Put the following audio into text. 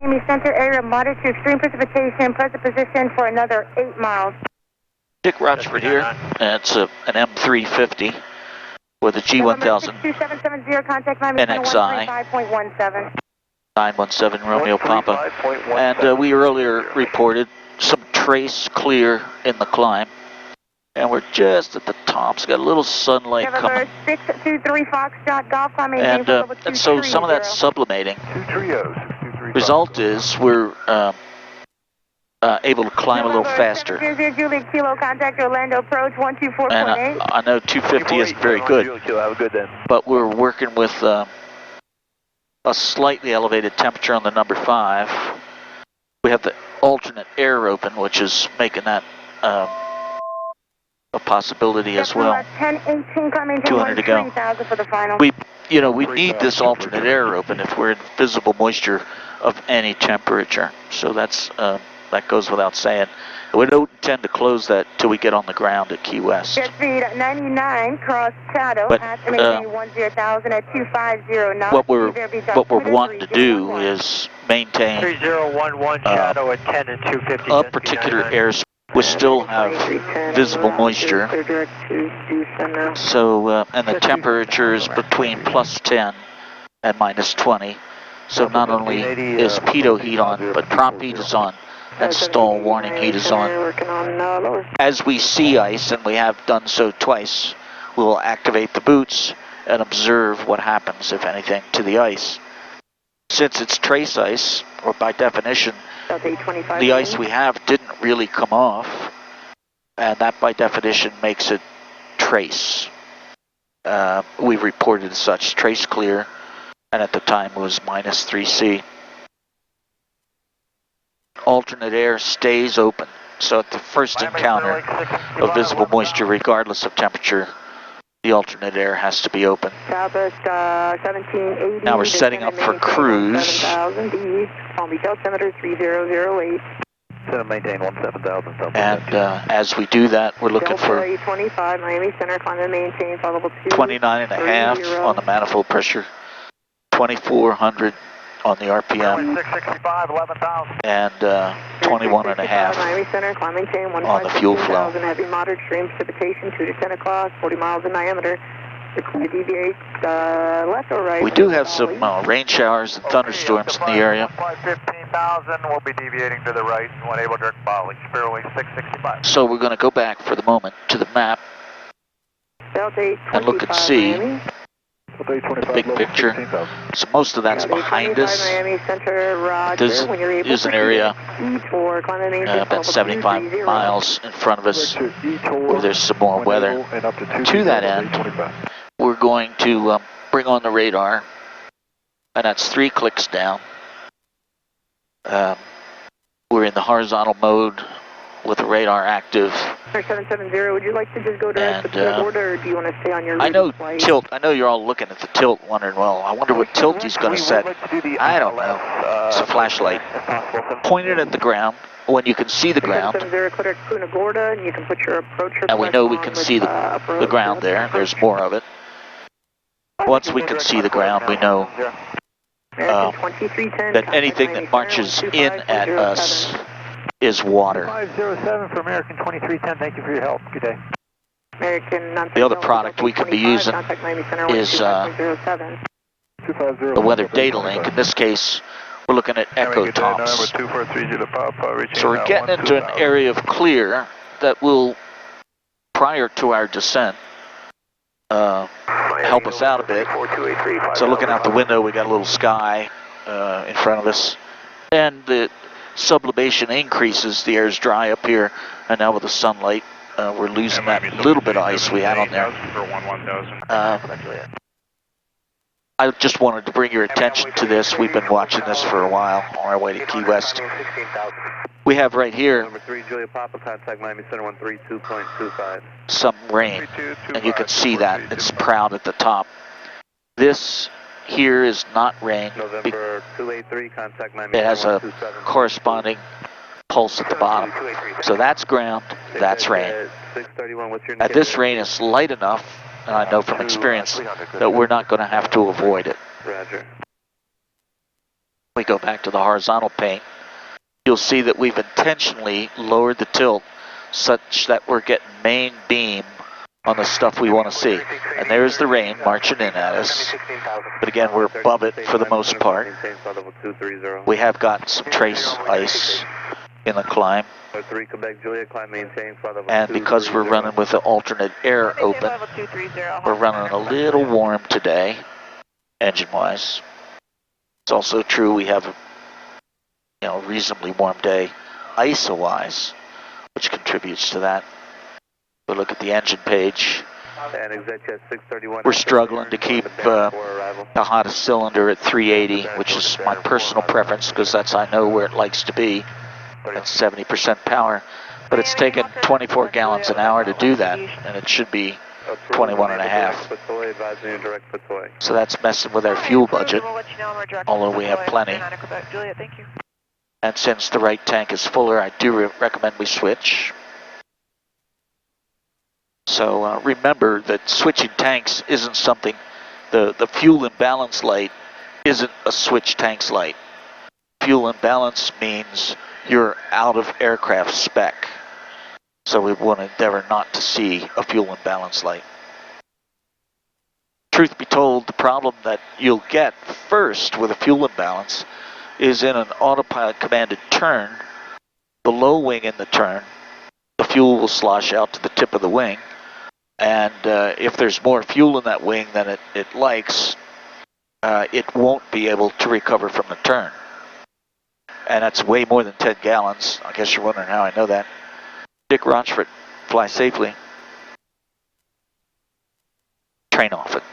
Miami Center area, moderate to extreme precipitation, present position for another 8 miles. Dick Rochfort here, and it's an M350 with a G1000 NXI 917 Romeo Papa, and we earlier reported some trace clear in the climb, and we're just at the top. It's got a little sunlight coming, 623 Foxtrot Golf, and so some of that's sublimating. Result is we're able to climb a little faster. And I know 250 isn't very good, but we're working with a slightly elevated temperature on the number 5. We have the alternate air open, which is making that a possibility as well. 200 to go. We need this alternate air open if we're in visible moisture of any temperature. So that's that goes without saying. We don't intend to close that till we get on the ground at Key West. Jet speed 99, cross shadow, but estimate 10,000 at 250 knots. What we're wanting to do is maintain 3011 shadow at 10 and 250. A particular airspace. We still have visible moisture. So and the temperature is between +10 and -20. So not only is pitot heat on, but prop heat is on. And stall warning heat is on. As we see ice, and we have done so twice, we will activate the boots and observe what happens, if anything, to the ice. Since it's trace ice, or by definition, the ice we have didn't really come off, and that by definition makes it trace. We reported as such, trace clear, and at the time it was -3C. Alternate air stays open, so at the first encounter of visible moisture, regardless of temperature, the alternate air has to be open. Now we're setting up for cruise. And as we do that, we're looking for 29.5 on the manifold pressure, 2,400 on the RPM, and 21.5 on the fuel flow. Heavy moderate stream precipitation 2 to 10 o'clock, 40 miles in diameter. Deviate left or right. We do have some rain showers and thunderstorms in the area. 15,000, we'll be deviating to the right when able direct bottling. Fairway 665. So we're going to go back for the moment to the map and look and see the big picture. So most of that's behind us. This is an area about 75 miles in front of us where there's some more weather. To that end, we're going to bring on the radar, and that's 3 clicks down. We're in the horizontal mode with the radar active. 770, would you like to just go direct to the border, or do you want to stay on your I know tilt. I know you're all looking at the tilt, wondering, well, I wonder what tilt he's going to set. I don't know. It's a flashlight. Point it at the ground when you can see the ground. And we know we can see the ground there. There's more of it. Once we can see the ground, we know that anything that marches in at us is water. 507 for American 2310, thank you for your help. Good day. The other product we could be using is the weather data link. In this case, we're looking at echo tops. So we're getting into an area of clear that will, prior to our descent, help us out a bit. So looking out the window, we got a little sky in front of us, and the sublimation increases. The air's dry up here, and now with the sunlight, we're losing that little bit of ice we had on there. I just wanted to bring your attention to this. We've been watching this for a while on our way to Key West. We have right here some rain, and you can see that it's proud at the top. This here is not rain. It has a corresponding pulse at the bottom. So that's ground, that's rain. And this rain is light enough, and I know from experience, that we're not going to have to avoid it. We go back to the horizontal paint. You'll see that we've intentionally lowered the tilt such that we're getting main beam on the stuff we want to see. And there's the rain marching in at us. But again, we're above it for the most part. We have gotten some trace ice in the climb. And because we're running with the alternate air open, we're running a little warm today, engine-wise. It's also true we have a reasonably warm day, ISO-wise, which contributes to that. But look at the engine page. We're struggling to keep the hottest cylinder at 380, which is my personal preference because that's, I know, where it likes to be. That's 70% power. But it's taken 24 gallons an hour to do that, and it should be 21 and a half. So that's messing with our fuel budget, although we have plenty. And since the right tank is fuller, I do recommend we switch. So remember that switching tanks isn't something, the fuel imbalance light isn't a switch tanks light. Fuel imbalance means you're out of aircraft spec. So we want to endeavor not to see a fuel imbalance light. Truth be told, the problem that you'll get first with a fuel imbalance is in an autopilot commanded turn, the low wing in the turn, the fuel will slosh out to the tip of the wing. And if there's more fuel in that wing than it likes, it won't be able to recover from the turn. And that's way more than 10 gallons. I guess you're wondering how I know that. Dick Rochfort, fly safely. Train off it.